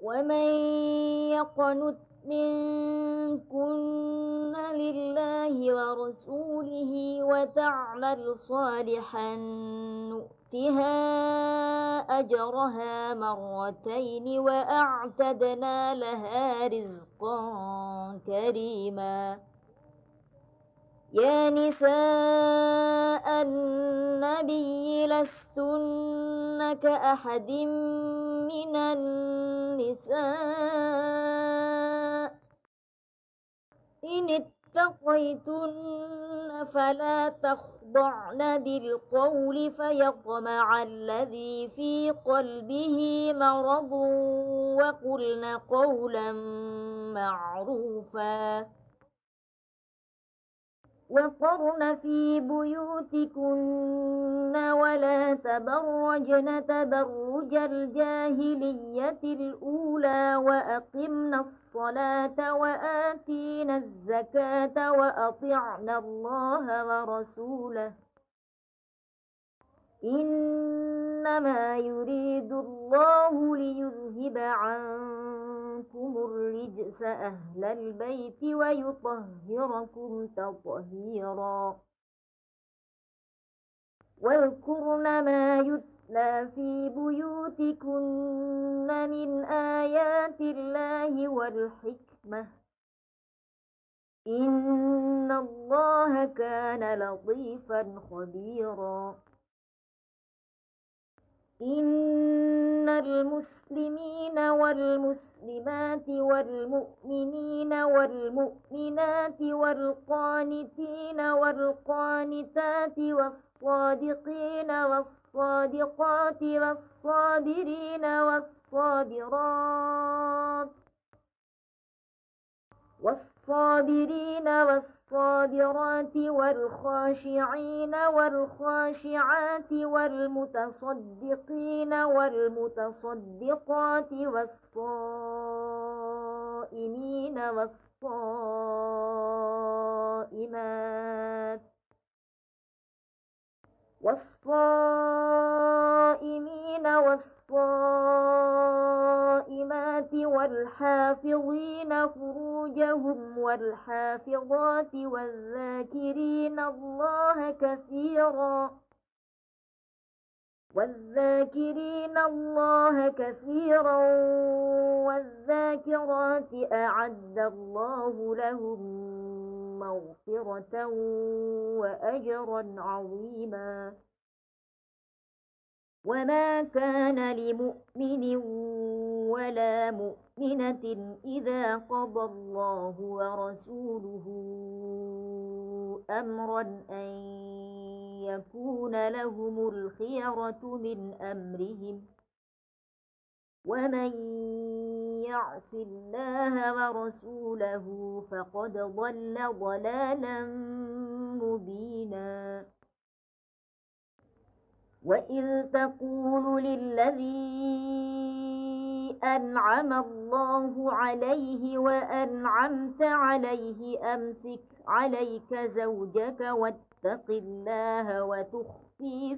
ومن يقنت منكن لله ورسوله وتعمل صالحا نؤتها أجرها مرتين وأعتدنا لها رزقا كريما. يا نساء النبي لستن كأحد من النساء إن اتقيتن فلا تخضعن بالقول فيطمع الذي في قلبه مرض وقلن قولا معروفا وقرن في بيوتكن ولا تبرجن تبرج الجاهلية الأولى وأقمن الصلاة وآتين الزكاة وأطعن الله ورسوله إنما يريد الله ليذهب عنكم الرجس أهل البيت ويطهركم تطهيرا. واذكرن ما يتلى في بيوتكن من آيات الله والحكمة إن الله كان لطيفا خبيرا. إن المسلمين والمسلمات والمؤمنين والمؤمنات والقانتين والقانتات والصادقين والصادقات والصابرين والصابرات والخاشعين والخاشعات والمتصدقين والمتصدقات والصائمين والصائمات والحافظين فروجهم والحافظات والذاكرين الله كثيرا والذاكرات أعد الله لهم مغفرة وأجرا عظيما. وما كان لمؤمن ولا مؤمنة إذا قضى الله ورسوله أمرا أن يكون لهم الخيرة من أمرهم ومن يعص الله ورسوله فقد ضل ضلالا مبينا. وإذ تقول للذي أنعم الله عليه وأنعمت عليه أمسك عليك زوجك واتق الله وتخفي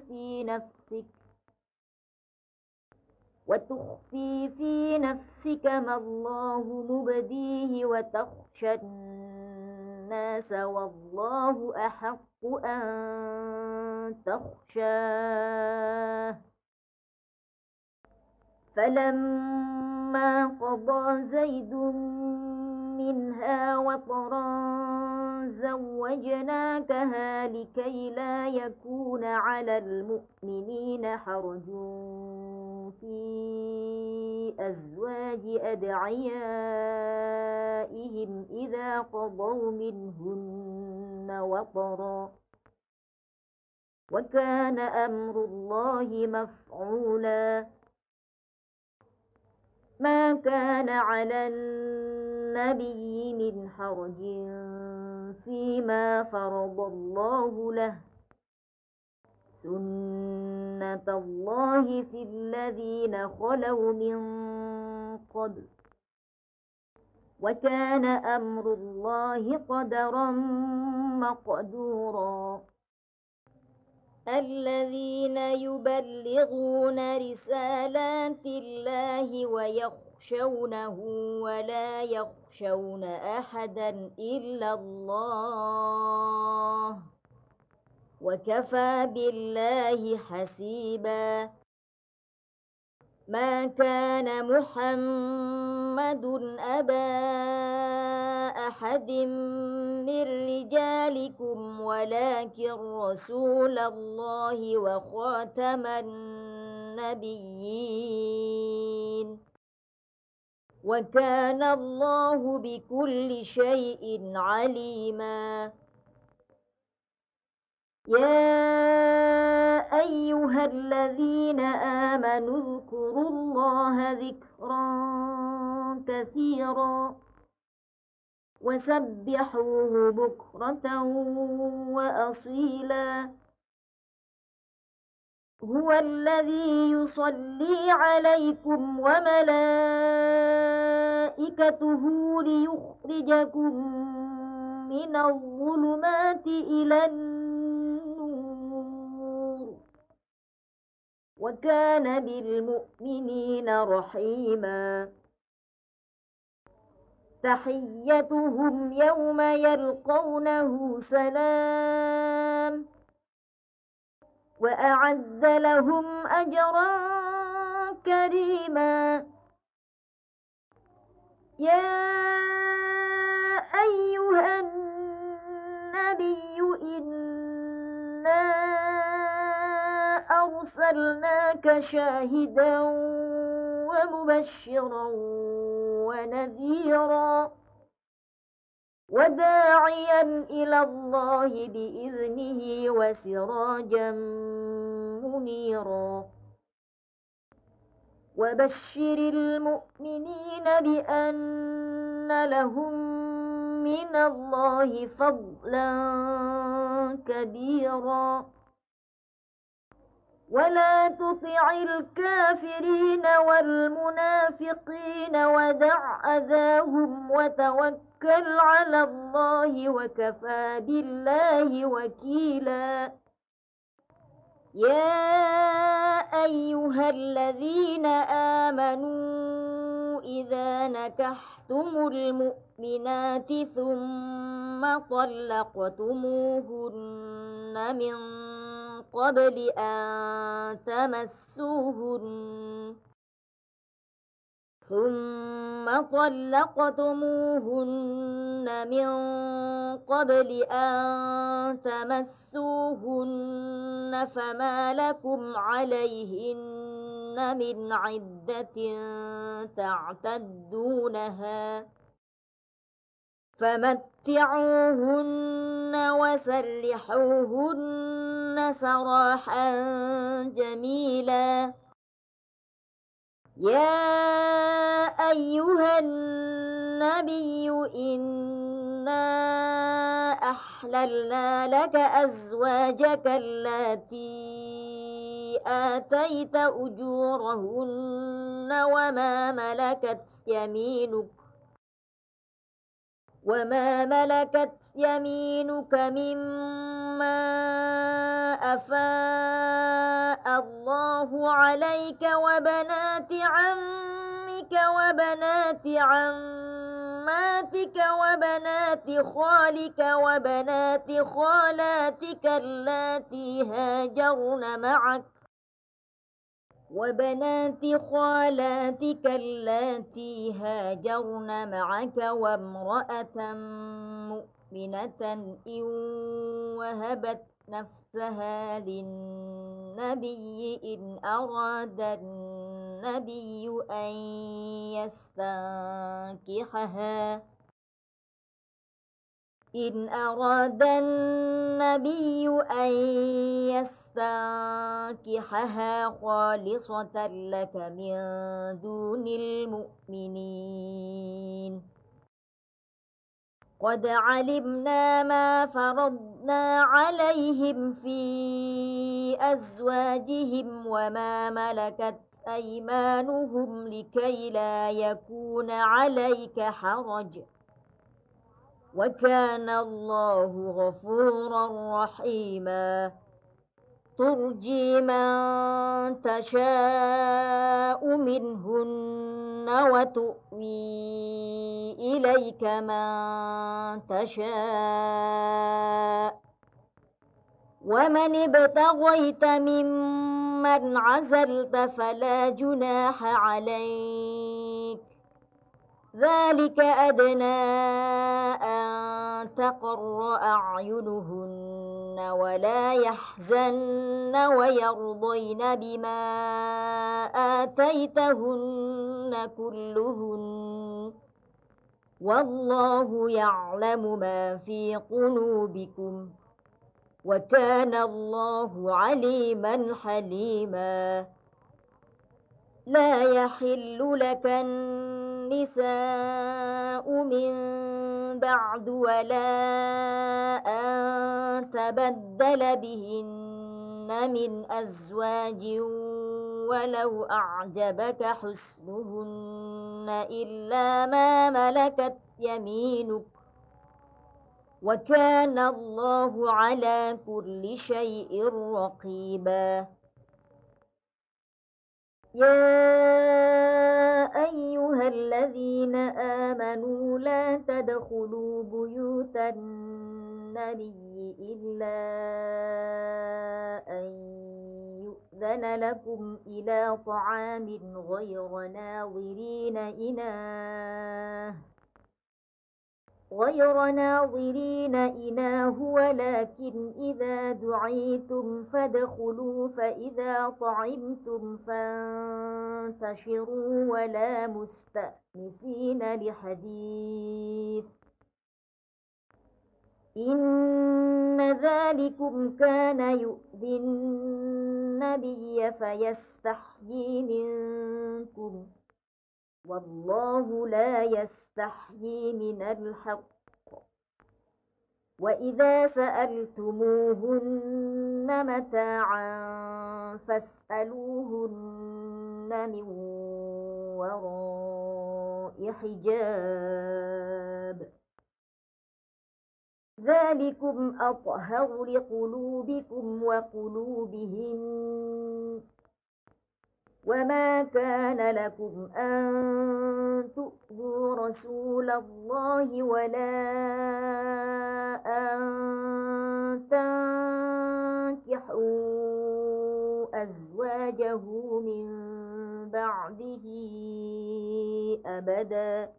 في نفسك ما الله مبديه وتخشى الناس والله أحق أن تخشاه. فلما قضى زيد منها وطرا زوجناكها لكي لا يكون على المؤمنين حرج في أزواج أدعيائهم إذا قضوا منهن وطرا وكان أمر الله مفعولا. ما كان على النبي من حرج فيما فرض الله له سنة الله في الذين خلوا من قبل وكان أمر الله قدرا مقدورا. الذين يبلغون رسالات الله ويخشون يخشونه ولا يخشون أحدا إلا الله وكفى بالله حسيبا. ما كان محمد أبا أحد من رجالكم ولكن رسول الله وخاتم النبيين وكان الله بكل شيء عليما. يا أيها الذين آمنوا اذكروا الله ذكرا كثيرا وسبحوه بكرة وأصيلا. هو الذي يصلي عليكم وملائكته ليخرجكم من الظلمات إلى النور وكان بالمؤمنين رحيما. تحيتهم يوم يلقونه سلام وأعد لهم أجرا كريما. يا أيها النبي إنا أرسلناك شاهدا ومبشرا ونذيرا وداعيا إلى الله بإذنه وسراجا منيرا. وبشر المؤمنين بأن لهم من الله فضلا كبيرا. ولا تطع الكافرين والمنافقين ودع أذاهم وتوكل على الله وكفى بالله وكيلا. يا أيها الذين آمنوا إذا نكحتم المؤمنات ثم طلقتموهن من قبل أن تمسوهن فما لكم عليهن من عدة تعتدونها فمتعوهن وسرحوهن سراحا جميلا. يا أيها النبي إنا أحللنا لك أزواجك اللاتي آتيت أجورهن وما ملكت يمينك مما أفاء الله عليك وبنات عمك وبنات عماتك وبنات خالك وبنات خالاتك اللاتي هاجرن معك وامرأة مؤمنة إن وهبت نفسها للنبي إن أراد النبي أن يستنكحها خالصة لك من دون المؤمنين. قد علمنا ما فرضنا عليهم في أزواجهم وما ملكت أيمانهم لكي لا يكون عليك حرج وكان الله غفورا رحيما. ترجي من تشاء منهن وتؤوي إليك من تشاء ومن ابتغيت ممن عزلت فلا جناح عليك ذلك أدنى أن تقر أعينهن ولا يحزن ويرضين بما آتيتهن كلهن والله يعلم ما في قلوبكم وكان الله عليما حليما لا يحل لك النساء من بعد ولا أن تبدل بهن من أزواج ولو أعجبك حسنهن إلا ما ملكت يمينك وكان الله على كل شيء رقيبا يا أيها الذين آمنوا لا تدخلوا بيوت النبي إلا أن يؤذن لكم إلى طعام غير ناظرين إناه ولكن إذا دعيتم فادخلوا فإذا طعمتم فانتشروا ولا مستأنسين لحديث إن ذلكم كان يؤذي النبي فيستحيي منكم والله لا يستحيي من الحق وإذا سألتموهن متاعا فاسألوهن من وراء حجاب ذلكم أطهر لقلوبكم وقلوبهم وما كان لكم أن تؤذوا رسول الله ولا أن تنكحوا أزواجه من بعده أبدا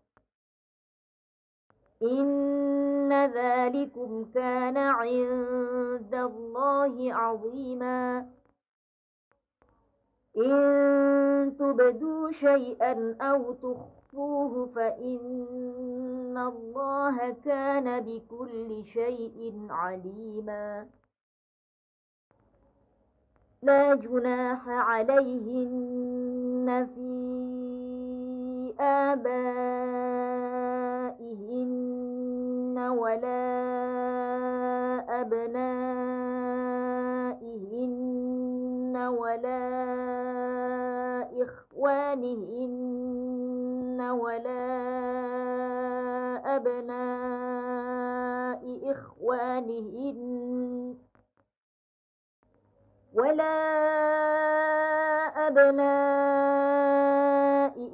إن ذلكم كان عند الله عظيما إن تبدوا شيئا أو تخفوه فإن الله كان بكل شيء عليما لا جناح عليهن في آبائهن ولا أبنائهن ولا إخوانهن ولا أبناء إخوانهن ولا أبناء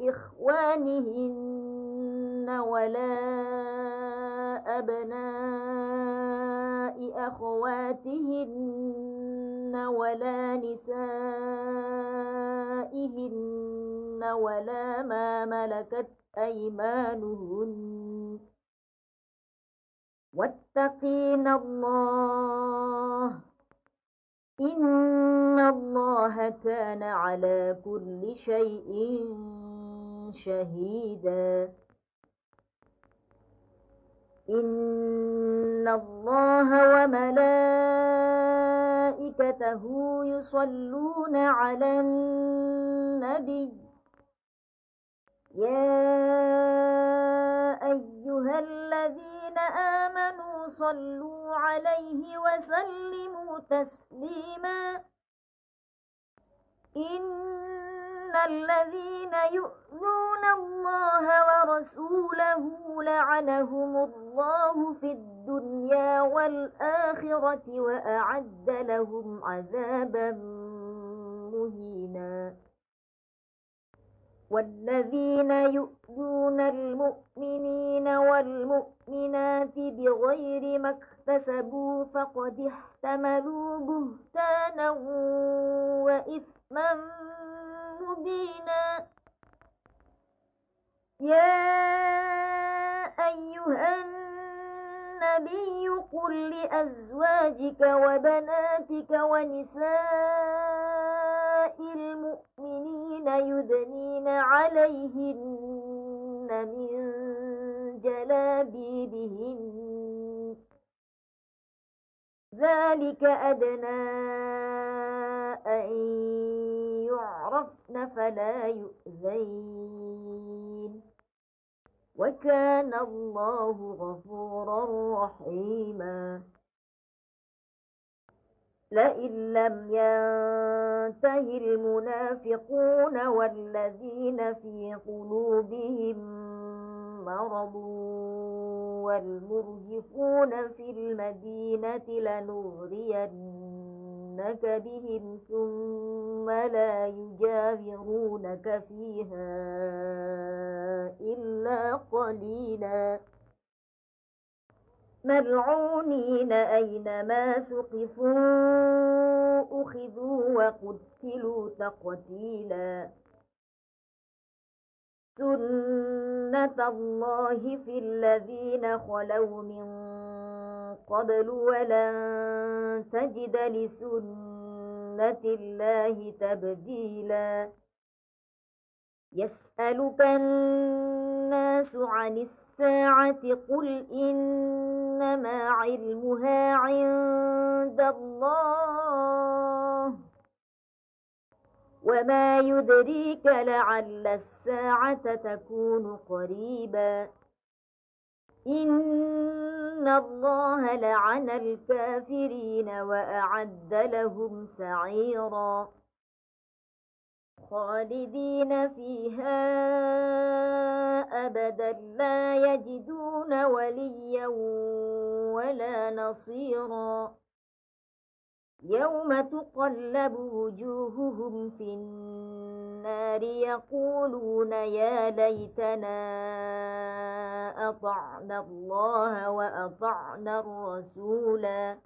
إخوانهن ولا أبناء أخواتهن ولا نسائهن ولا ما ملكت أيمانهن واتقين الله إن الله كان على كل شيء شهيدا إن الله وملائكته يصلون على النبي يا أيها الذين آمنوا صلوا عليه وسلموا تسليما إن الذين يؤذون الله ورسوله لعنهم الله في الدنيا والآخرة وأعد لهم عذابا مهينا والذين يؤذون المؤمنين والمؤمنات بغير ما اكتسبوا فقد احتملوا بهتانا وإثما مبينا. يا أيها النبي قل لأزواجك وبناتك ونساء المؤمنين يدنين عليهن من جلابيبهن ذلك أدنى أن يعرفن فلا يؤذين وكان الله غفورا رحيما. لئن لم ينته المنافقون والذين في قلوبهم مرض والمرجفون في المدينة لنغرينك بهم ثم لا يجاورونك فيها إلا قليلا ملعونين أينما ثقفوا أخذوا وقتلوا تقتيلا. سنة الله في الذين خلوا من قبل ولن تجد لسنة الله تبديلا. يسألك الناس عن الساعة قل إنما علمها عند الله وما يدريك لعل الساعة تكون قريبا. إن الله لعن الكافرين وأعد لهم سعيرا خالدين فيها أبدا لا يجدون وليا ولا نصيرا. يوم تقلب وجوههم في النار يقولون يا ليتنا أطعنا الله وأطعنا الرسولا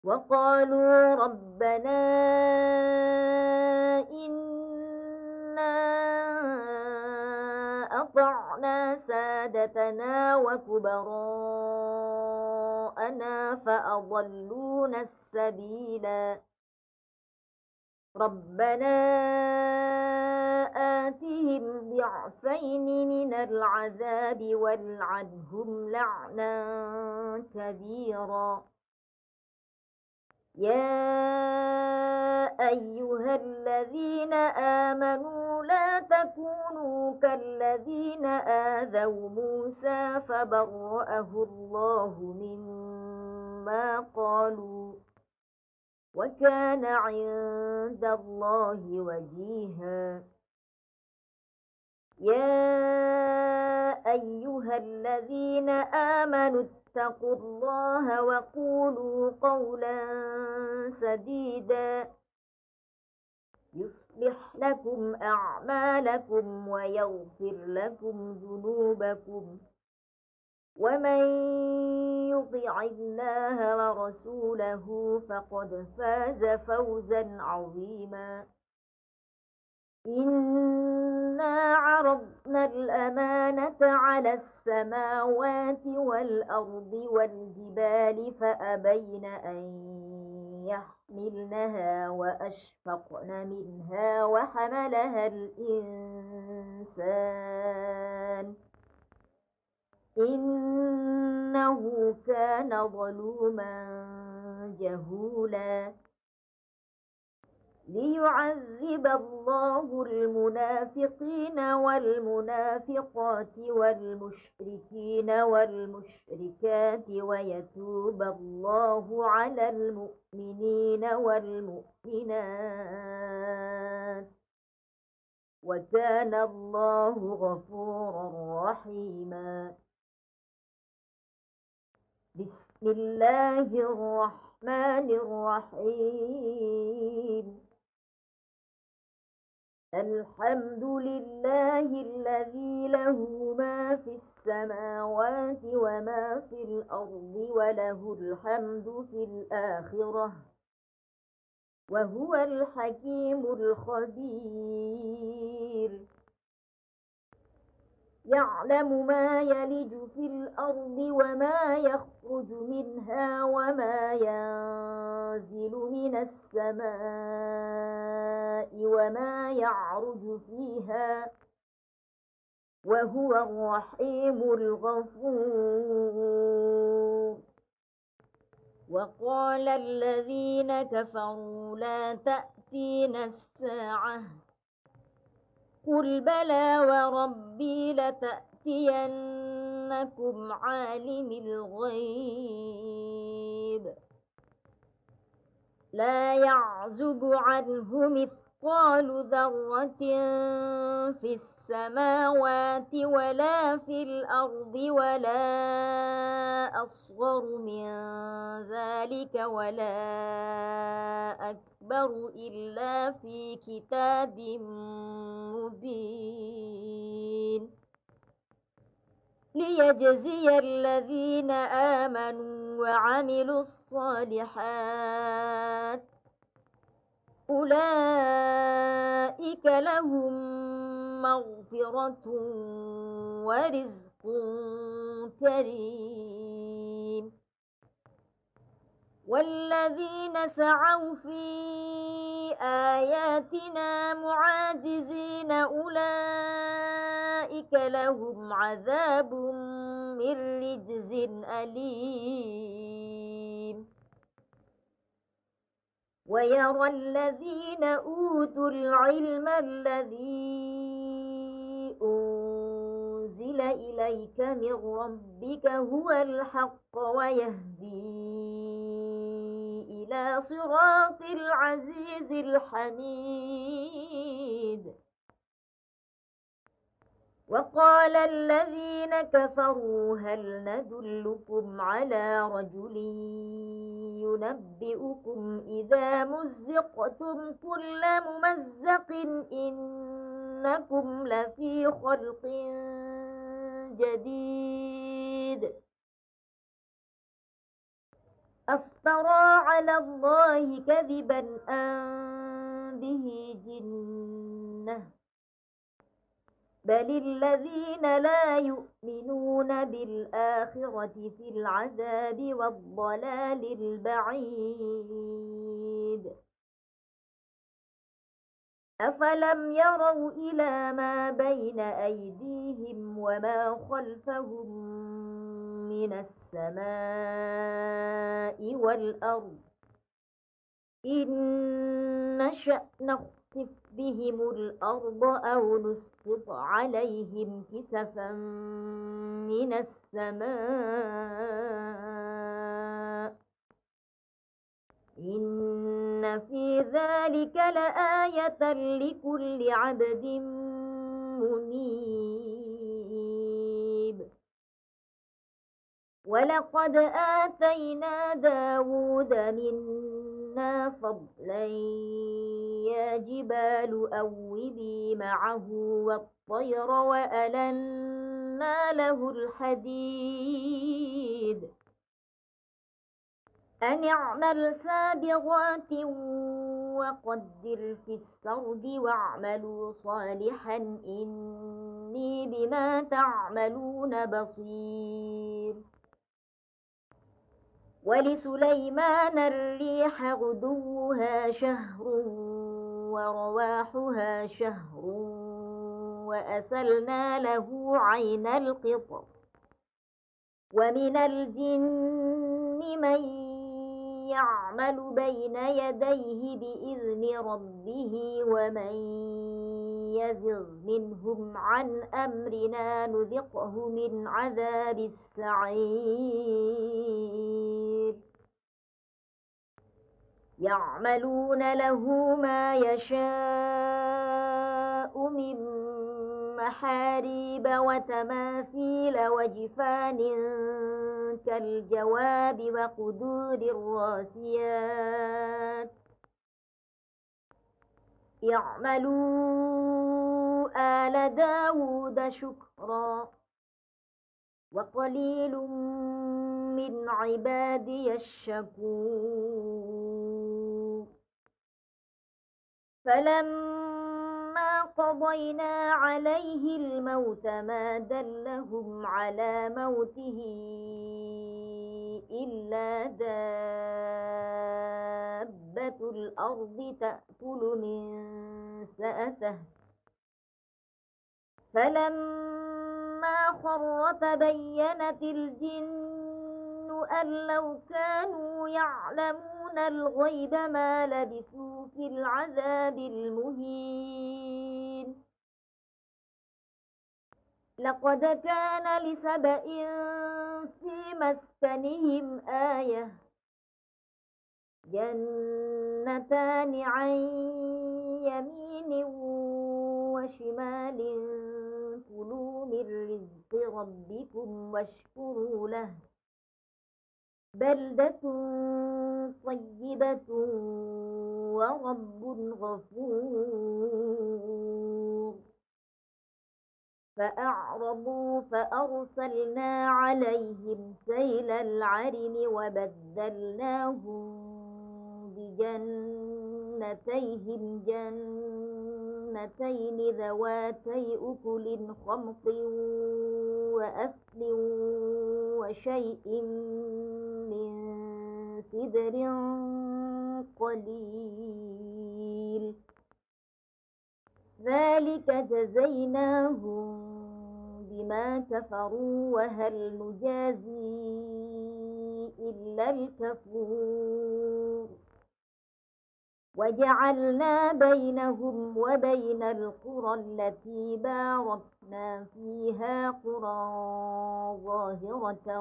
وقالوا ربنا إنا أطعنا سادتنا وكبراءنا فأضلونا السبيلا. ربنا آتهم ضعفين من العذاب والعنهم لعنا كبيرا. يا أيها الذين آمنوا لا تكونوا كالذين آذوا موسى فبرأه الله مما قالوا وكان عند الله وجيها. يا أيها الذين آمنوا اتقوا الله وقولوا قولا سديدا يصلح لكم أعمالكم ويغفر لكم ذنوبكم ومن يطع الله ورسوله فقد فاز فوزا عظيما. إنا عرضنا الأمانة على السماوات والأرض والجبال فأبين أن يحملنها وأشفقن منها وحملها الإنسان إنه كان ظلوما جهولا. ليعذب الله المنافقين والمنافقات والمشركين والمشركات ويتوب الله على المؤمنين والمؤمنات وكان الله غفورا رحيما. بسم الله الرحمن الرحيم. الحمد لله الذي له ما في السماوات وما في الأرض وله الحمد في الآخرة وهو الحكيم الخبير يعلم ما يلج في الأرض وما يخرج منها وما ينزل من السماء وما يعرج فيها وهو الرحيم الغفور وقال الذين كفروا لا تأتينا الساعة قل بلى وربي لتأتينكم عالم الغيب لا يعزب عنه مثقال ذرة في السماوات ولا في الأرض ولا أصغر من ذلك ولا أكبر إلا في كتاب مبين ليجزي الذين آمنوا وعملوا الصالحات أولئك لهم مغفرة ورزق كريم والذين سعوا في آياتنا معاجزين أولئك لهم عذاب من رجز أليم ويرى الذين أوتوا العلم الذي أنزل إليك من ربك هو الحق ويهدي إلى صراط العزيز الحميد وقال الذين كفروا هل ندلكم على رجل ينبئكم إذا مزقتم كل ممزق إنكم لفي خلق جديد أفترى على الله كذبا أم به جنة بل الذين لا يؤمنون بالآخرة في العذاب والضلال البعيد أفلم يروا إلى ما بين أيديهم وما خلفهم من السماء والأرض إن نشأ نخسف بهم الأرض أو نسقط عليهم كسفا من السماء إن في ذلك لآية لكل عبد منيب ولقد آتينا داود منا فضلا يا جبال أوبي معه والطير وألنا له الحديد أن اعمل سابغات وقدر في السرد واعملوا صالحا إني بما تعملون بصير ولسليمان الريح غدوها شهر ورواحها شهر وأسلنا له عين القطر ومن الجن من يعمل بين يديه بإذن ربه ومن يزغ منهم عن أمرنا نذقه من عذاب السعير يعملون له ما يشاء من محاريب وتماثيل وجفان كالجواب وقدور الراسيات اعملوا آل داود شكرا وقليل من عبادي الشكور فلما قضينا عليه الموت ما دلهم على موته إلا دابة الأرض تأكل من سأته فلما خر تبينت الجن أن لو كانوا يعلمون الغيب ما لبثوا في العذاب المهين لقد كان لسبإ في مسكنهم آية جنتان عن يمين وشمال كلوا من رزق ربكم واشكروا له بلدة طيبة ورب غفور فأعرضوا فأرسلنا عليهم سيل العرم وبدلناهم بجنتيهم جنتين ذواتي أكل خمط وأثل وشيء من سدر قليل ذلك جزيناهم بما كفروا وهل نجازي إلا الكفور وجعلنا بينهم وبين القرى التي باركنا فيها قرى ظاهرة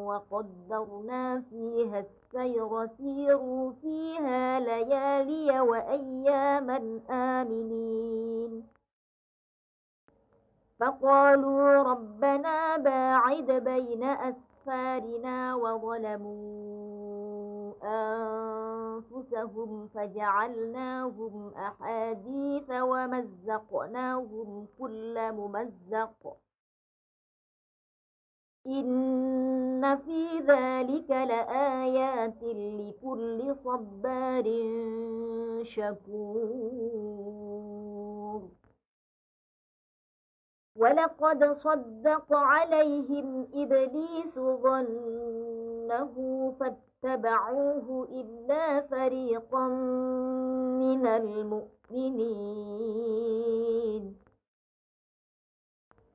وقدرنا فيها السير سيروا فيها ليالي وأياما آمنين فقالوا ربنا باعد بين أسفارنا وظلموا أنفسهم فجعلناهم أحاديث ومزقناهم كل ممزق إن في ذلك لآيات لكل صبار شكور ولقد صدق عليهم إبليس ظنه فاتبعوه إلا فريقا من المؤمنين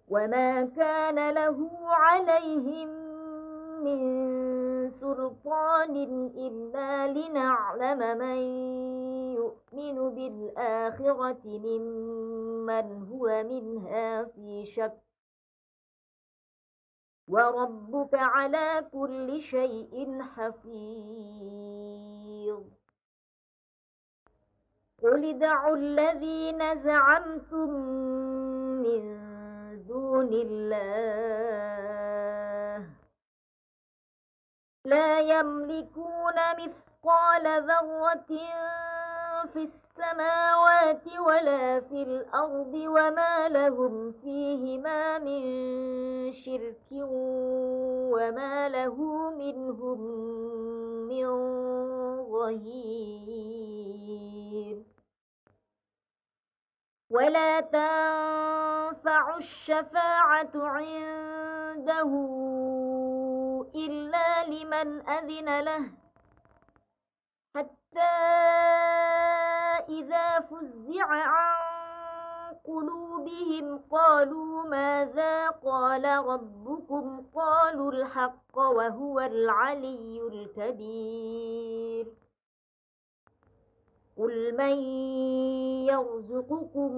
وما كان له عليهم من سلطان إلا لنعلم من يؤمن بالآخرة ممن هو منها في شك وربك على كل شيء حفيظ قل ادعوا الذين زعمتم من دون الله لا يملكون مثقال ذرة في السماوات ولا في الأرض وما لهم فيهما من شرك وما له منهم من ظهير ولا تنفع الشفاعة عنده إلا لمن أذن له حتى إذا فزع عن قلوبهم قالوا ماذا قال ربكم قالوا الحق وهو العلي الكبير قل من يرزقكم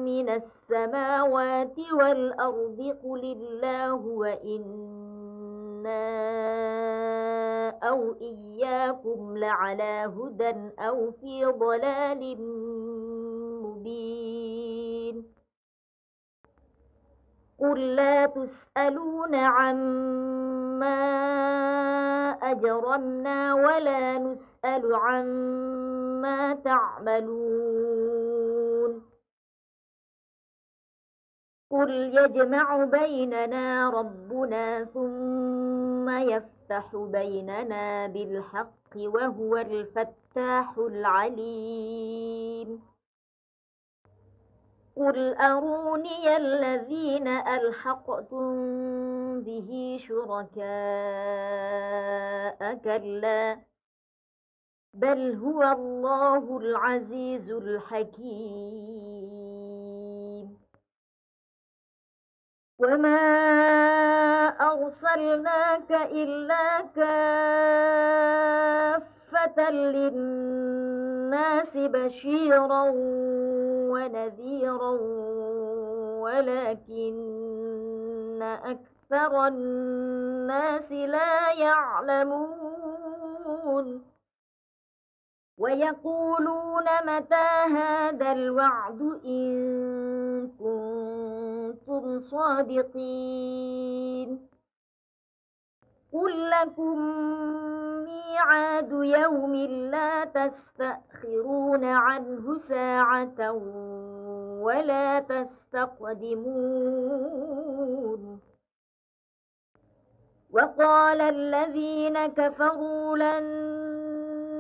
من السماوات والأرض قل الله وإنا أو إياكم لعلى هدى أو في ضلال مبين قل لا تسألون عما أجرمنا ولا نسأل عما تعملون قل يجمع بيننا ربنا ثم يفتح بيننا بالحق وهو الفتاح العليم قل أروني الذين ألحقتم به شركاء كلا بل هو الله العزيز الحكيم وما أرسلناك إلا كافة للناس بشيرا ونذيرا ولكن أكثر الناس لا يعلمون ويقولون متى هذا الوعد إن كنتم صادقين قل لكم ميعاد يوم لا تستأخرون عنه ساعة ولا تستقدمون وقال الذين كفروا لن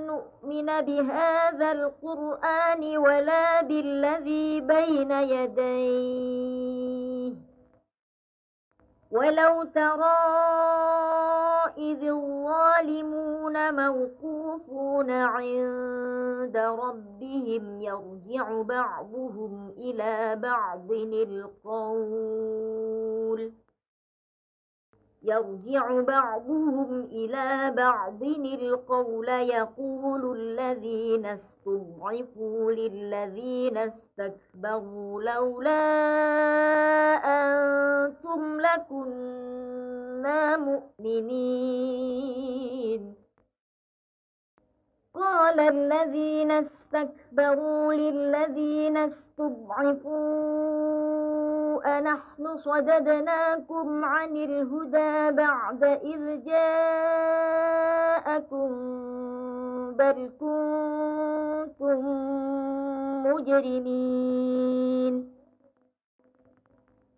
نؤمن بهذا القرآن ولا بالذي بين يديه ولو ترى إذ الظالمون موقوفون عند ربهم يرجع بعضهم إلى بعض القول يقول الذين استضعفوا للذين استكبروا لولا أنتم لكنا مؤمنين قال الذين استكبروا للذين استضعفوا أنحن صددناكم عن الهدى بعد إذ جاءكم بل كنتم مجرمين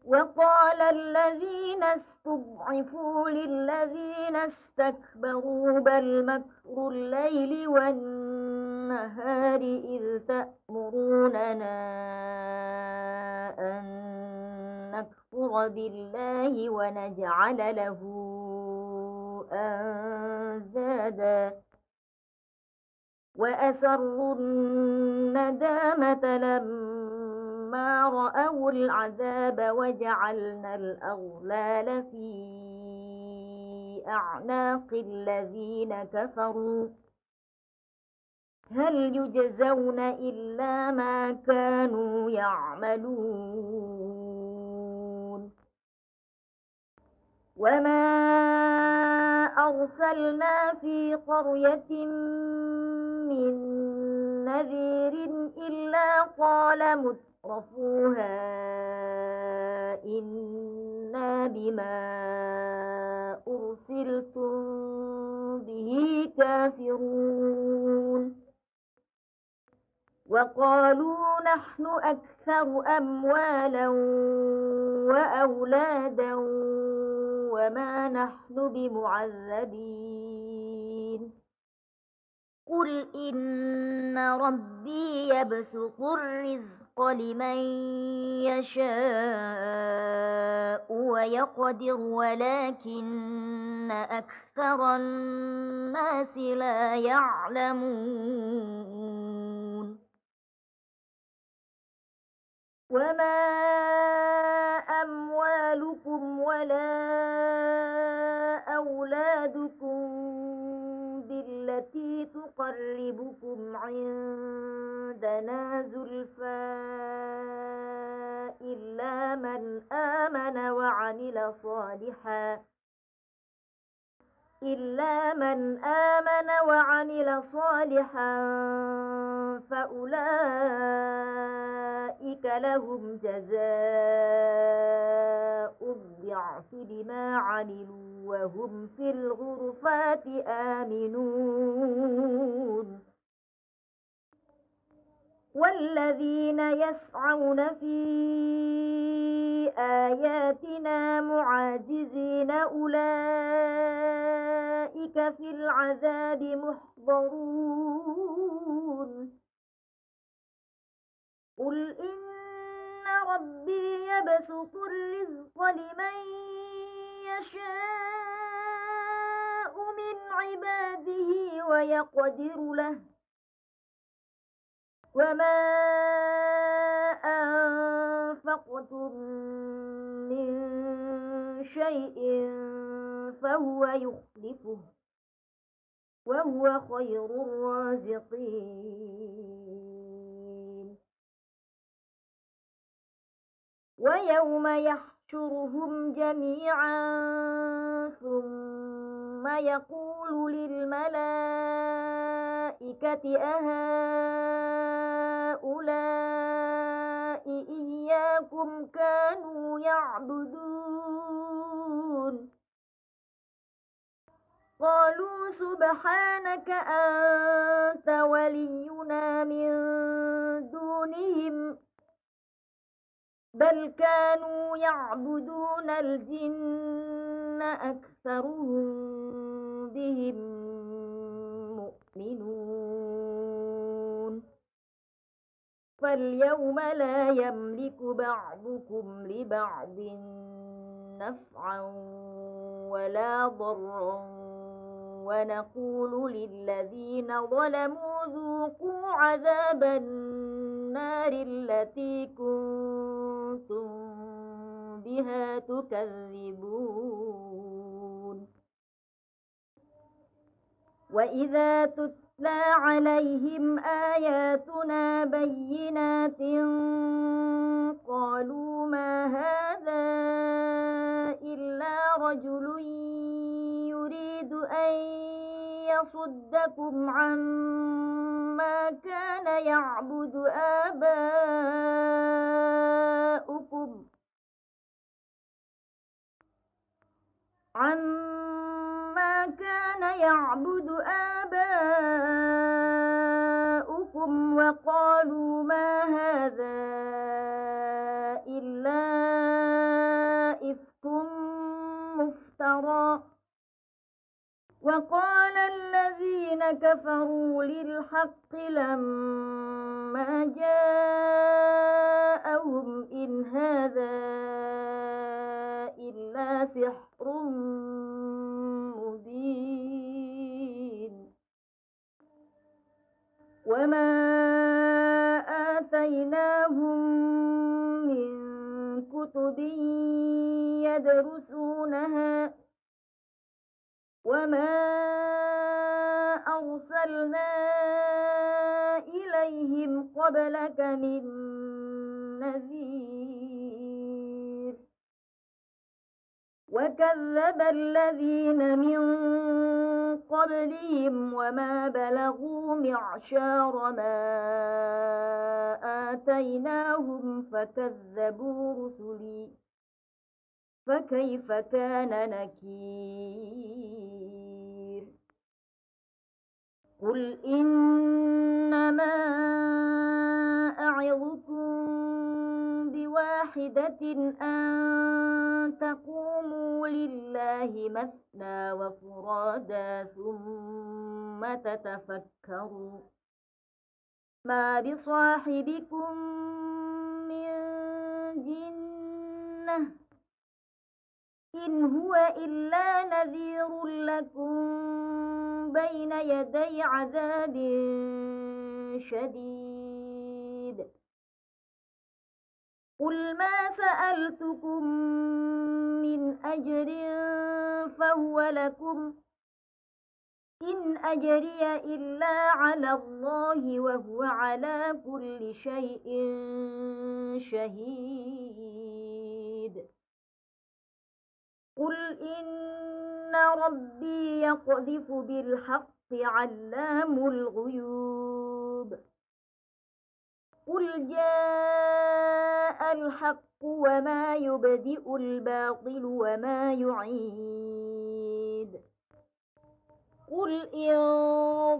وقال الذين استضعفوا للذين استكبروا بل مكر الليل والنهار إذ تأمروننا أن نكفر بالله ونجعل له أندادا وأسروا الندامة لما رأوا العذاب وجعلنا الأغلال في أعناق الذين كفروا هل يجزون إلا ما كانوا يعملون وما أرسلنا في قرية من نذير إلا قال مترفوها إنا بما أرسلتم به كافرون وقالوا نحن أكثر أموالا وأولادا وما نحن بمعذبين قل إن ربي يبسط الرزق لمن يشاء ويقدر ولكن أكثر الناس لا يعلمون وما أموالكم ولا أولادكم بالتي تقربكم عندنا زلفى إلا من آمن وعمل صالحا فأولئك لهم جزاء الضعف الضعف بما عملوا وهم في الغرفات آمنون والذين يسعون في آياتنا معاجزين أولئك في العذاب محضرون قل إن ربي يبسط الرزق لمن يشاء من عباده ويقدر له وما أنفقتم من شيء فهو يخلفه وهو خير الرازقين ويوم يحشرهم جميعا ثم يقول للملائكة أهؤلاء إياكم كانوا يعبدون قالوا سبحانك أنت ولينا من دونهم بل كانوا يعبدون الجن أكثرهم بهم مؤمنون فاليوم لا يملك بعضكم لبعض نفعا ولا ضرا ونقول للذين ظلموا ذوقوا عذاب النار التي كنتم بها تكذبون وإذا تتلى عليهم آياتنا بينات قالوا ما هذا إلا رجل يريد أن يصدكم عما كان يعبد آباؤكم وقالوا ما هذا إلا إفك مفترى وقال الذين كفروا للحق لما جاءهم إن هذا إلا سحر مبين وما آتيناهم من كتب يدرسونها وما أرسلنا إليهم قبلك من نذير وكذب الذين من قبلهم وما بلغوا معشار ما آتيناهم فكذبوا رسلي فكيف كان نكير قل إنما أعظكم بواحدة أن تقوموا لله مثنى وفرادا ثم تتفكروا ما بصاحبكم من جنة إن هو إلا نذير لكم بين يدي عذاب شديد قل ما سألتكم من أجر فهو لكم إن أجري إلا على الله وهو على كل شيء شهيد قل إن ربي يقذف بالحق علام الغيوب قل جاء جاء الحق وما يبدئ الباطل وما يعيد قل إن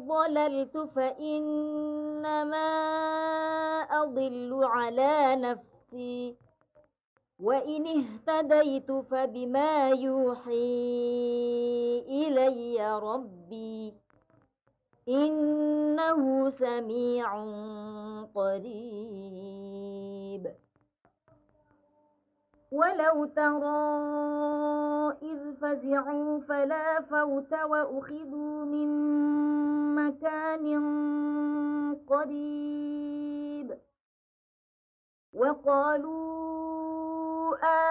ضللت فإنما أضل على نفسي وإن اهتديت فبما يوحي إلي ربي إنه سميع قريب ولو ترى إذ فزعوا فلا فوت وأخذوا من مكان قريب وقالوا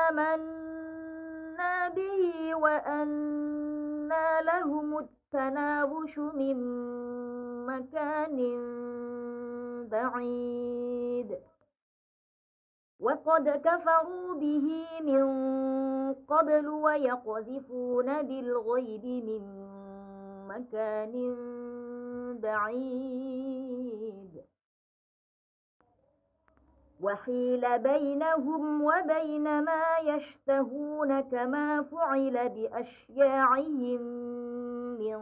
آمنا به وأنى لهم التناوش من مكان بعيد وقد كفروا به من قبل ويقذفون بالغيب من مكان بعيد وحيل بينهم وبين ما يشتهون كما فعل بأشياعهم من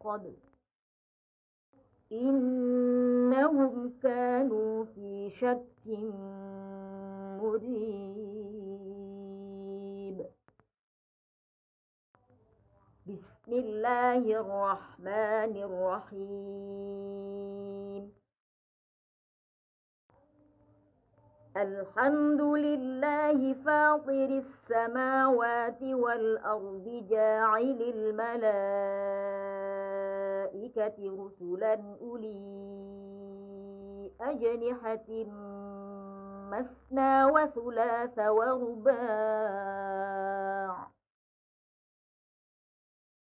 قبل إنهم كانوا في شك مريب بسم الله الرحمن الرحيم الحمد لله فاطر السماوات والأرض جاعل الملائكة رسلا أولي أجنحة مثنى وثلاث ورباع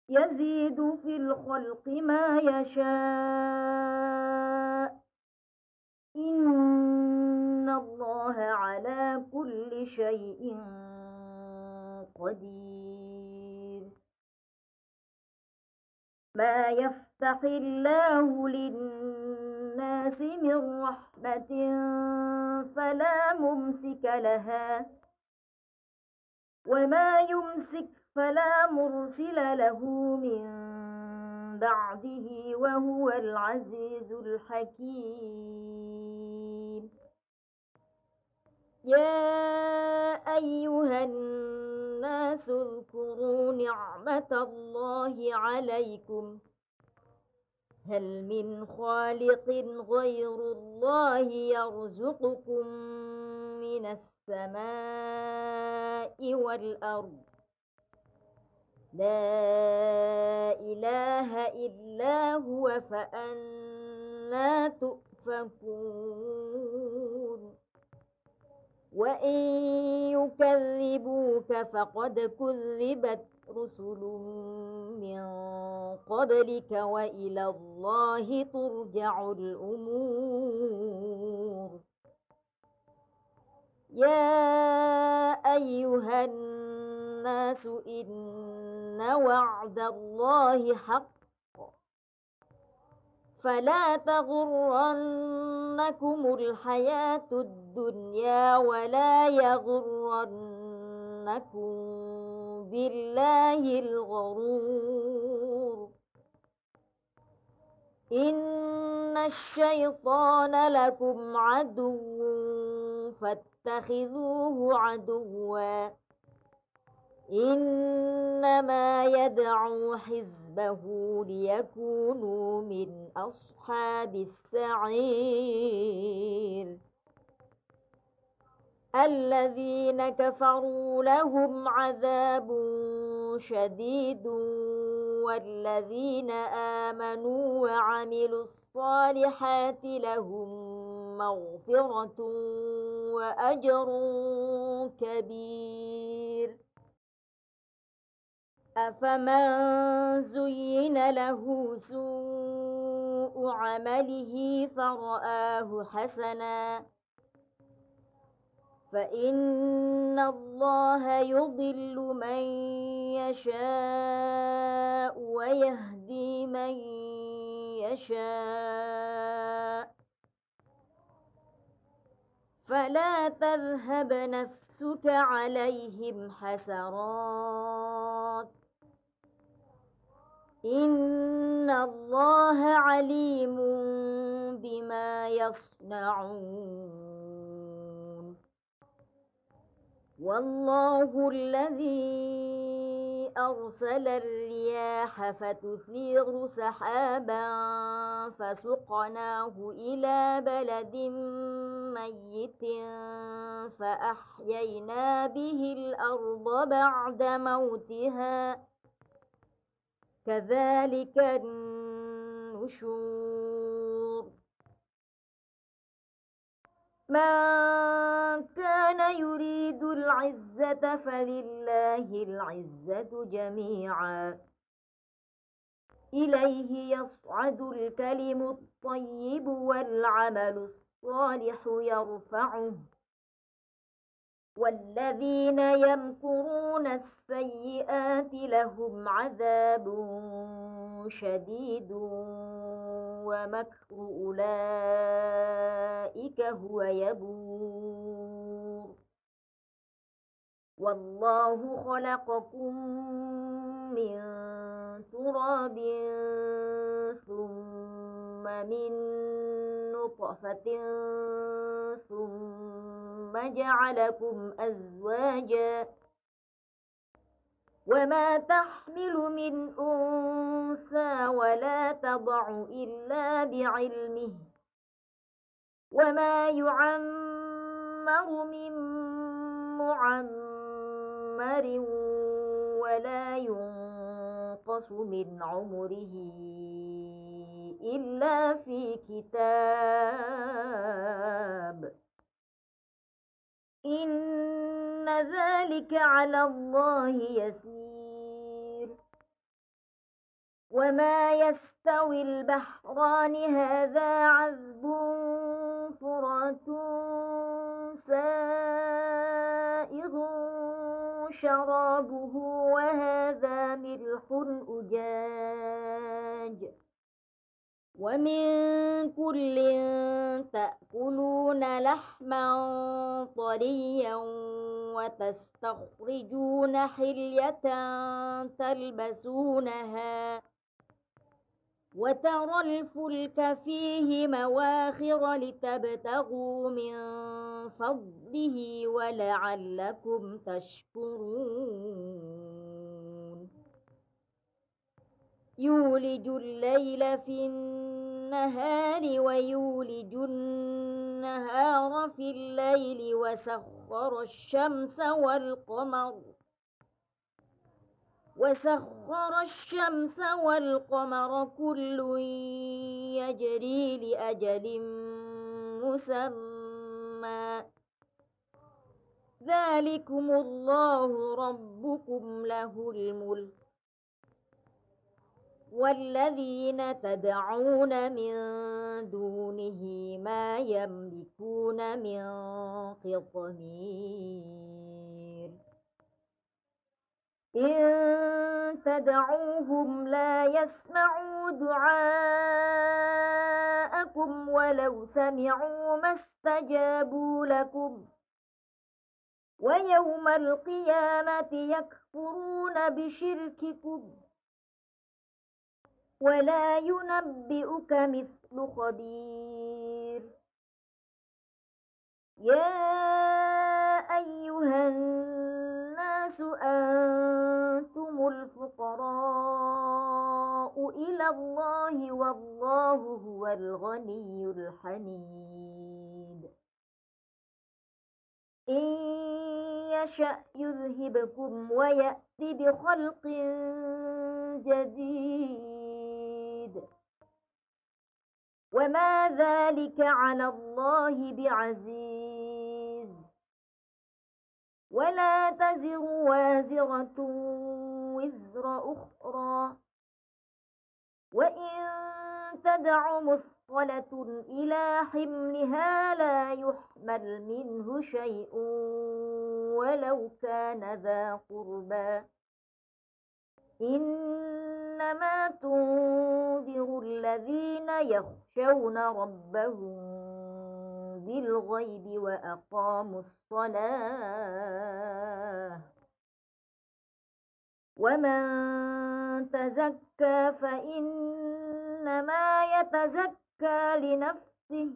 يزيد في الخلق ما يشاء إن الله على كل شيء قدير ما يفتح الله للناس من رحمة فلا ممسك لها وما يمسك فلا مرسل له من بعده وهو العزيز الحكيم يا أيها الناس اذكروا نعمة الله عليكم هل من خالق غير الله يرزقكم من السماء والأرض لا إله إلا هو فأنى تؤفكون وإن يكذبوك فقد كذبت رسل من قبلك وإلى الله ترجع الأمور يا أيها الناس إن وعد الله حق فلا تغرنكم الحياة الدنيا ولا يغرنكم بالله الغرور إن الشيطان لكم عدو فاتخذوه عدوا إنما يدعو حزبه ليكونوا من أصحاب السعير الذين كفروا لهم عذاب شديد والذين آمنوا وعملوا الصالحات لهم مغفرة وأجر كبير أفمن زين له سوء عمله فرآه حسنا فإن الله يضل من يشاء ويهدي من يشاء فلا تذهب نفسك عليهم حسرات إن الله عليم بما يصنعون والله الذي أرسل الرياح فتثير سحابا فسقناه إلى بلد ميت فأحيينا به الأرض بعد موتها كذلك النشور من كان يريد العزة فلله العزة جميعا إليه يصعد الكلم الطيب والعمل الصالح يرفعه والذين يمكرون السيئات لهم عذاب شديد ومكر أولئك هو يبور والله خلقكم من تراب ثم من نطفة ثم جعلكم أزواجا وما تحمل من أنثى ولا تضع إلا بعلمه وما يعمر من معمر ولا ينقص من عمره إلا في كتاب إن ذلك على الله يسير وما يستوي البحران هذا عذب فرات سائغ شرابه وهذا ملح أجاج ومن كل تأكلون لحما طريا وتستخرجون حلية تلبسونها وترى الفلك فيه مواخر لتبتغوا من فضله ولعلكم تشكرون يولج الليل في النهار ويولج النهار في الليل وسخر الشمس والقمر كل يجري لأجل مسمى ذلكم الله ربكم له الملك والذين تدعون من دونه ما يملكون من قطمير إن تدعوهم لا يسمعوا دعاءكم ولو سمعوا ما استجابوا لكم ويوم القيامة يكفرون بشرككم ولا ينبئك مثل خبير يا أيها الناس أنتم الفقراء إلى الله والله هو الغني الحميد إن يشأ يذهبكم ويأتي بخلق جديد وما ذلك على الله بعزيز ولا تزر وازرة وزر أخرى وإن تدع مثقلة إلى حملها لا يحمل منه شيء ولو كان ذا قربى إنما تنذر الذين يخشون ربهم بالغيب وأقاموا الصلاة ومن تزكى فإنما يتزكى لنفسه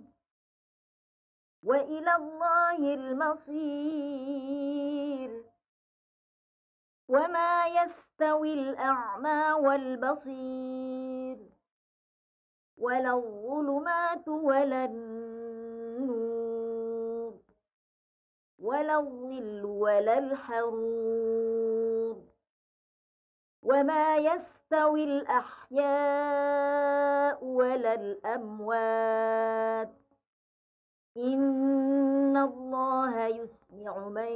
وإلى الله المصير وما يستوي الأعمى والبصير ولا الظلمات ولا النور ولا الظل ولا الحرور وما يستوي الأحياء ولا الأموات إن الله يسمع من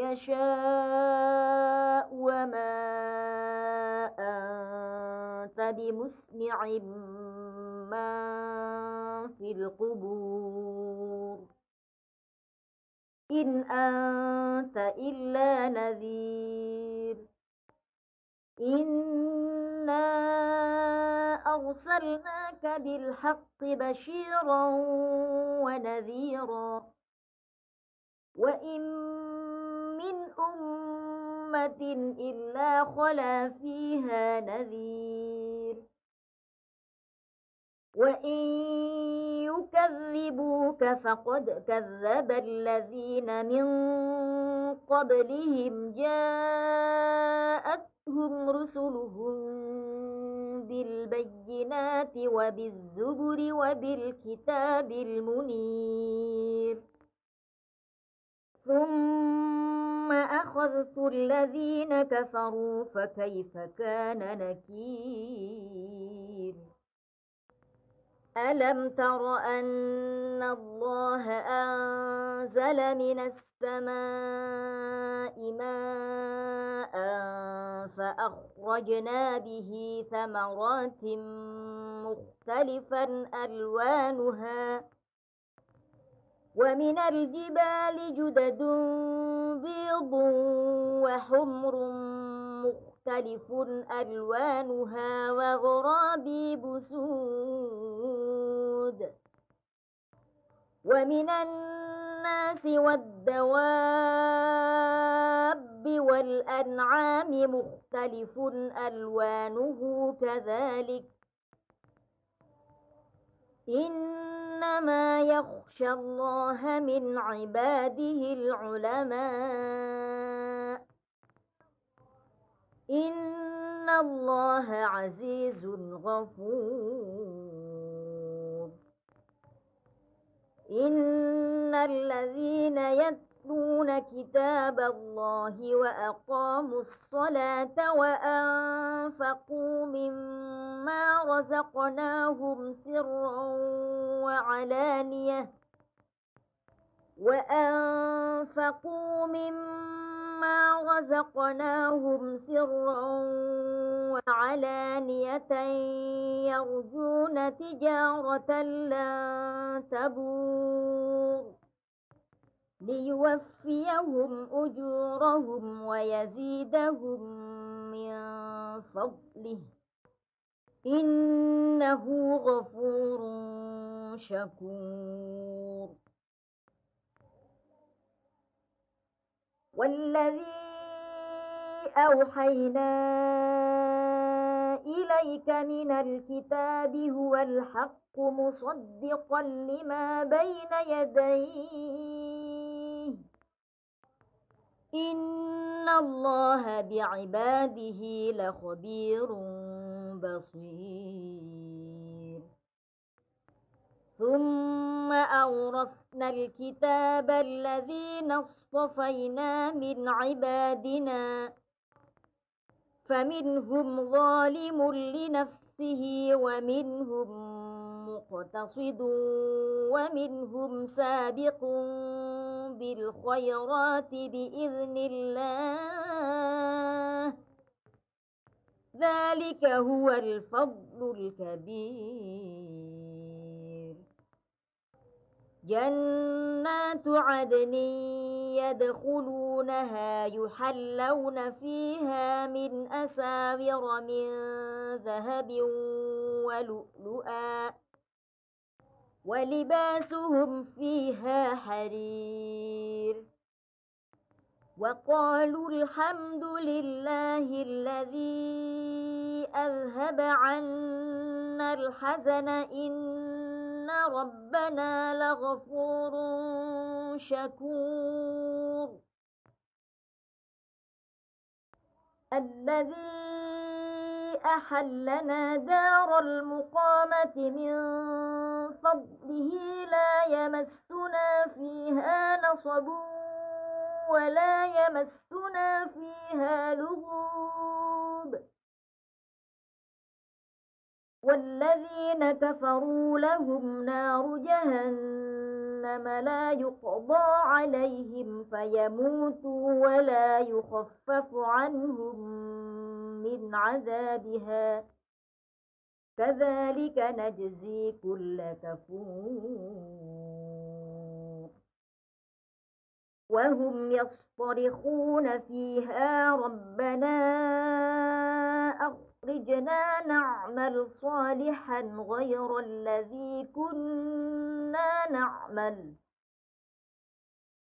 يشاء وما أنت بمسمع من في القبور إن أنت إلا نذير إنا أرسلناك بالحق بشيرا ونذيرا وإن من أمة إلا خلا فيها نذير وإن يكذبوك فقد كذب الذين من قبلهم جاءتهم رسلهم بالبينات وبالزبر وبالكتاب المنير ثم أخذت الذين كفروا فكيف كان نكير ألم تر أن الله أنزل من السماء ماء فأخرجنا به ثمرات مختلفا ألوانها ومن الجبال جدد بيض وحمر مختلف ألوانها وغرابيب سود ومن الناس والدواب والأنعام مختلف ألوانه كذلك إنما يخشى الله من عباده العلماء إن الله عزيز غفور إن الذين يتلون كتاب الله وأقاموا الصلاة وأنفقوا مما رزقناهم سرا وعلانية يرجون تجارة لن تبور ليوفيهم أجورهم ويزيدهم من فضله إنه غفور شكور والذي أوحينا إليك من الكتاب هو الحق مصدقا لما بين يديه إن الله بعباده لخبير بصير ثم أورثنا الكتاب الذين اصطفينا من عبادنا فمنهم ظالم لنفسه ومنهم مقتصد ومنهم سابق بالخيرات بإذن الله ذلك هو الفضل الكبير جنات عدن يدخلونها يحلون فيها من أساور من ذهب ولؤلؤا ولباسهم فيها حرير وقالوا الحمد لله الذي أذهب عنا الحزن إن ربنا لغفور شكور الذي أحلنا دار المقامة من فضله لا يمسنا فيها نصب ولا يمسنا فيها لغوب والذين كفروا لهم نار جهنم لا يقضى عليهم فيموتوا ولا يخفف عنهم من عذابها كذلك نجزي كل كفور وهم يصطرخون فيها ربنا أخرجنا نعمل صالحا غير الذي كنا نعمل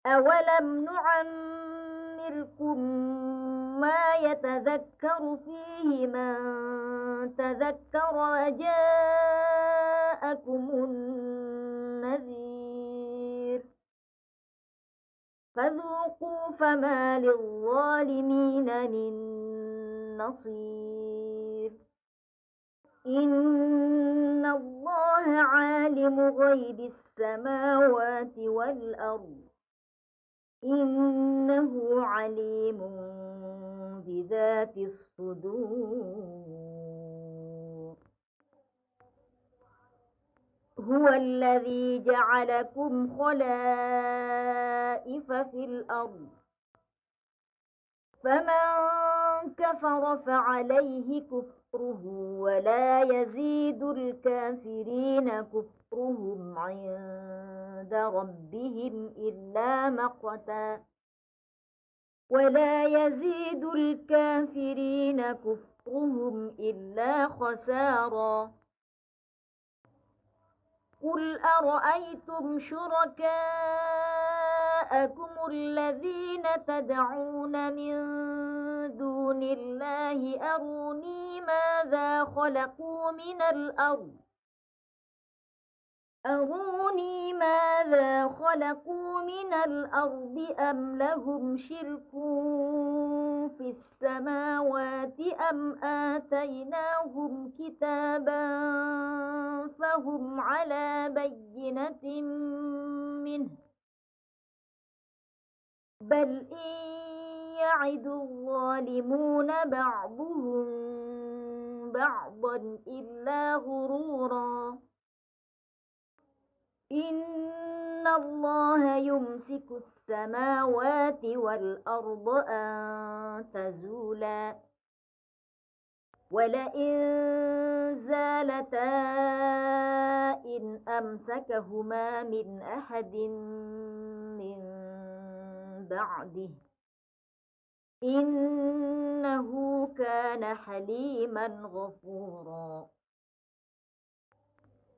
أولم نعمركم ما يتذكر فيه من تذكر وجاءكم النذير فذوقوا فما للظالمين من نصير إن الله عالم غيب السماوات والأرض إنه عليم بذات الصدور هو الذي جعلكم خلائف في الأرض فمن كفر فعليه كفره ولا يزيد الكافرين كفرهم عند ربهم إلا مقتا ولا يزيد الكافرين كفرهم إلا خسارا قل أرأيتم شركاءكم الذين تدعون من دون الله أروني ماذا خلقوا من الأرض أم لهم شرك في السماوات أم آتيناهم كتابا فهم على بينة منه بل إن يعد الظالمون بعضهم بعضا إلا غرورا إن الله يمسك السماوات والأرض أن تزولا ولئن زالتا إن أمسكهما من أحد من بعده إنه كان حليما غفورا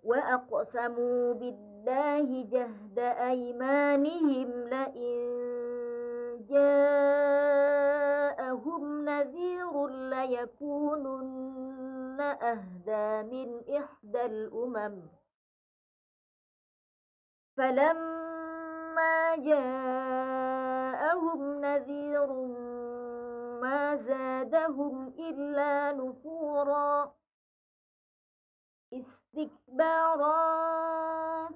وأقسموا بالله جهد أيمانهم لئن جاءهم نذير ليكونن أهدى من إحدى الأمم فلما جاءهم نذير ما زادهم إلا نفورا استكبارا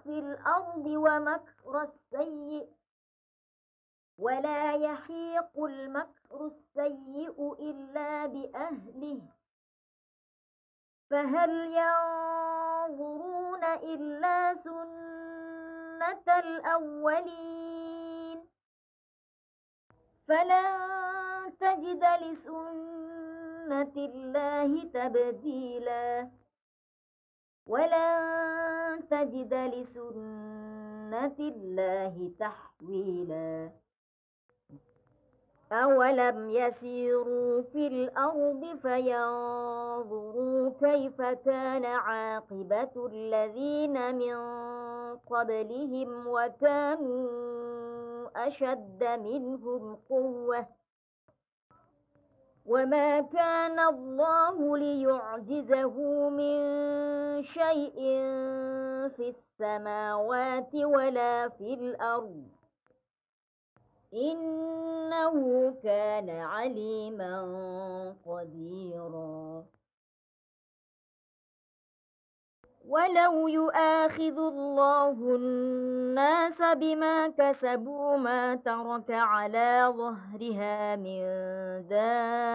في الأرض ومكر السيء ولا يحيق المكر السيء إلا بأهله فهل ينظرون إلا سنة الأولين فلن تجد لسنة الله تبديلا ولن تجد لسنة الله تحويلا أولم يسيروا في الأرض فينظروا كيف كان عاقبة الذين من قبلهم وكانوا أشد منهم قوة وما كان الله ليعجزه من شيء في السماوات ولا في الأرض إنه كان عليما قديرا ولو يؤاخذ الله الناس بما كسبوا ما ترك على ظهرها من دابة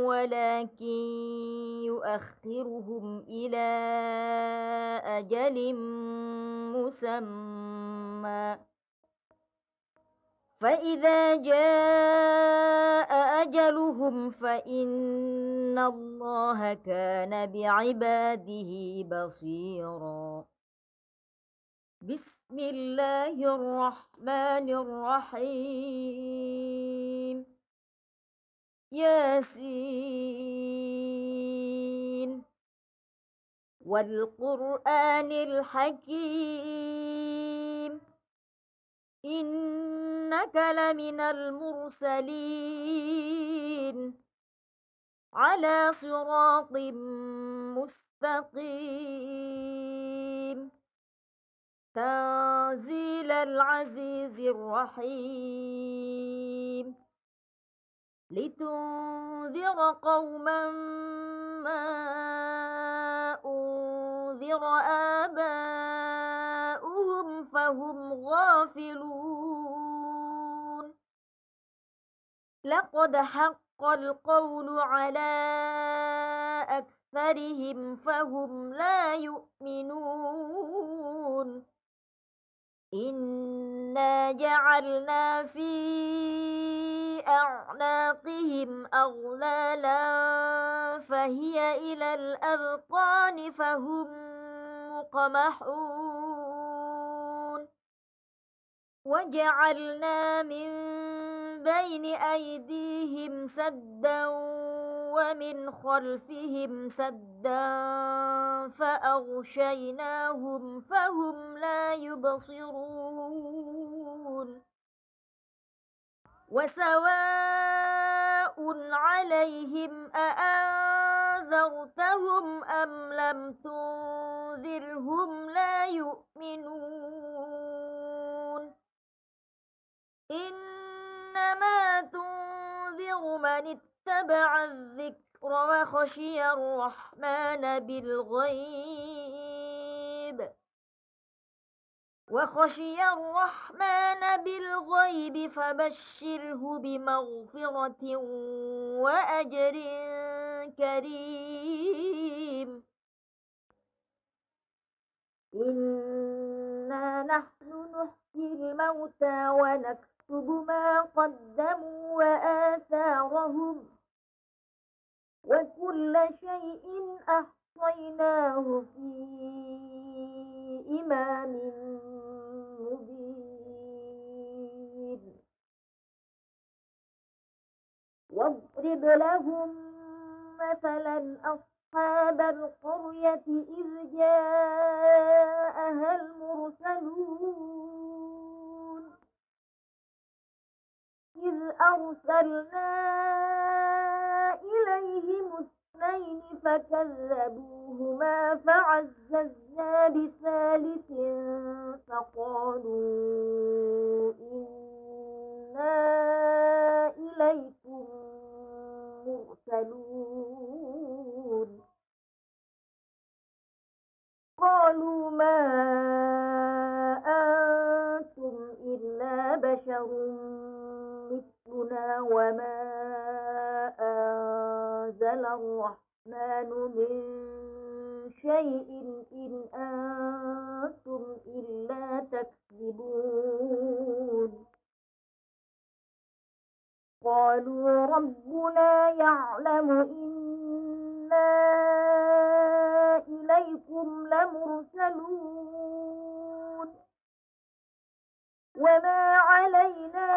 ولكن يؤخرهم إلى أجل مسمى فإذا جاء أجلهم فإن الله كان بعباده بصيرا بسم الله الرحمن الرحيم ياسين والقرآن الحكيم إنك لمن المرسلين على صراط مستقيم تنزيل العزيز الرحيم لتنذر قوما ما أنذر آباؤهم فهم غافلون لقد حق القول على أكثرهم فهم لا يؤمنون إنا جعلنا في أعناقهم أغلالا فهي إلى الأذقان فهم مقمحون وجعلنا من بين أيديهم سدا ومن خلفهم سدا فأغشيناهم فهم لا يبصرون وسواء عليهم أأنذرتهم أم لم تنذرهم لا يؤمنون إنما تنذر من اتبع الذكر وخشي الرحمن بالغيب فبشره بمغفرة وأجر كريم إنا نحن نحيي الموتى ونكتب ما قدموا وآثارهم وكل شيء أحصيناه في إمام مبين واضرب لهم مثلا أصحاب القرية إذ جاءها المرسلون إذ أرسلنا إليهم اثنين فكذبوهما فعززنا بثالث فقالوا إنا إليكم مرسلون قالوا ما أنتم إلا بشر مثلنا وما أنزل الرحمن من شيء إن أنتم إلا تكذبون قالوا ربنا يعلم إنا إنا إليكم لمرسلون وما علينا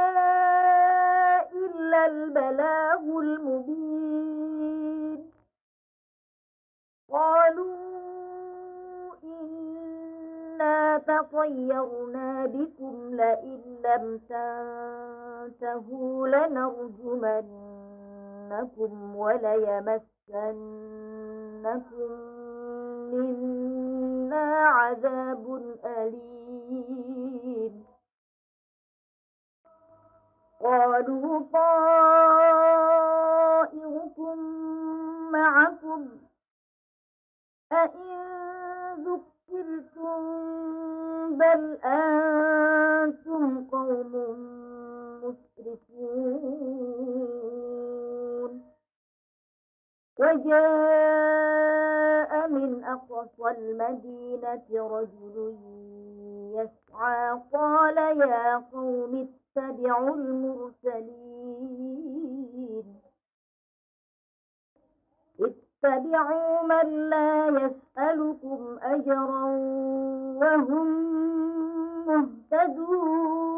إلا البلاغ المبين قالوا إنا تطيرنا بكم لئن لم تنتهوا لنرجمنكم وليمسنكم منا عذاب أليم قالوا طائركم معكم أئن ذكرتم بل أنتم قوم مسرفون وجاء من أقصى المدينة رجل يسعى قال يا قوم اتبعوا المرسلين اتبعوا من لا يسألكم أجرا وهم مهتدون